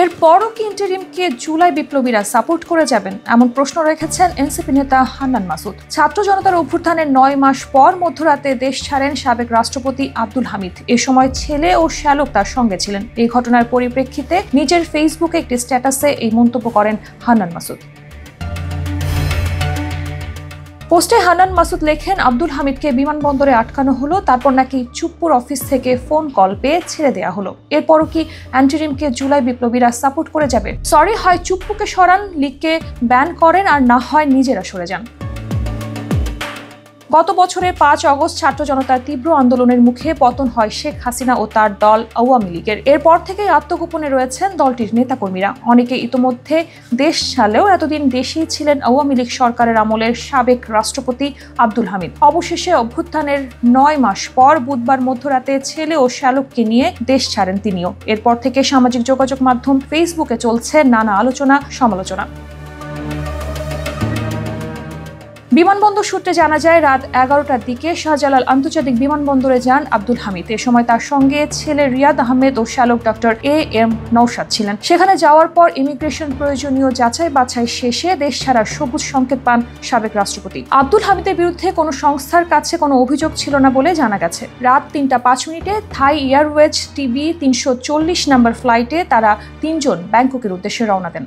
এরপরও কি ইন্টারিমকে জুলাই বিপ্লবীরা সাপোর্ট করে যাবেন, এমন প্রশ্ন রেখেছেন এনসিপি নেতা হান্নান মাসুদ। ছাত্র জনতার অভ্যুত্থানের 9 মাস পর মধ্যরাতে দেশ ছাড়েন সাবেক রাষ্ট্রপতি আব্দুল হামিদ। এ সময় ছেলে ও শ্যালক তার সঙ্গে ছিলেন। এই ঘটনার পরিপ্রেক্ষিতে নিজের ফেসবুকে একটি স্ট্যাটাসে এই মন্তব্য করেন হান্নান মাসুদ। পোস্টে হান্নান মাসুদ লেখেন, আব্দুল হামিদকে বিমানবন্দরে আটকানো হলো, তারপর নাকি চুপ্পুর অফিস থেকে ফোন কল পেয়ে ছেড়ে দেওয়া হলো। এরপরও কি ইন্টারিমকে জুলাই বিপ্লবীরা সাপোর্ট করে যাবে? সরি, হয় চুপ্পুকে সরান, লিগকে ব্যান করেন, আর না হয় নিজেরা সরে যান। গত বছরের 5 অগস্ট ছাত্র জনতার তীব্র আন্দোলনের মুখে পতন হয় শেখ হাসিনা ও তার দল আওয়ামী লীগের। এরপর থেকেই আত্মগোপনে রয়েছেন দলটির নেতাকর্মীরা। অনেকে ইতোমধ্যে দেশ ছাড়লেও এতদিন দেশেই ছিলেন আওয়ামী লীগ সরকারের আমলের সাবেক রাষ্ট্রপতি আব্দুল হামিদ। অবশেষে অভ্যুত্থানের 9 মাস পর বুধবার মধ্যরাতে ছেলে ও শ্যালককে নিয়ে দেশ ছাড়েন তিনিও। এরপর থেকে সামাজিক যোগাযোগ মাধ্যম ফেসবুকে চলছে নানা আলোচনা সমালোচনা। বিমানবন্দর সূত্রে জানা যায়, রাত 11টার দিকে শাহজালাল আন্তর্জাতিক বিমানবন্দরে যান আব্দুল হামিদ। এ সময় তার সঙ্গে ছেলে রিয়াদ আহমেদ ও শ্যালক ডক্টর AM নওশাদ ছিলেন। সেখানে যাওয়ার পর ইমিগ্রেশন প্রয়োজনীয় যাচাই বাছাই শেষে দেশ ছাড়ার সবুজ সংকেত পান সাবেক রাষ্ট্রপতি। আব্দুল হামিদের বিরুদ্ধে কোনো সংস্থার কাছে কোনো অভিযোগ ছিল না বলে জানা গেছে। রাত 3টা 5 মিনিটে থাই এয়ারওয়েজ TB 340 নম্বর ফ্লাইটে তারা 3জন ব্যাংককের উদ্দেশ্যে রওনা দেন।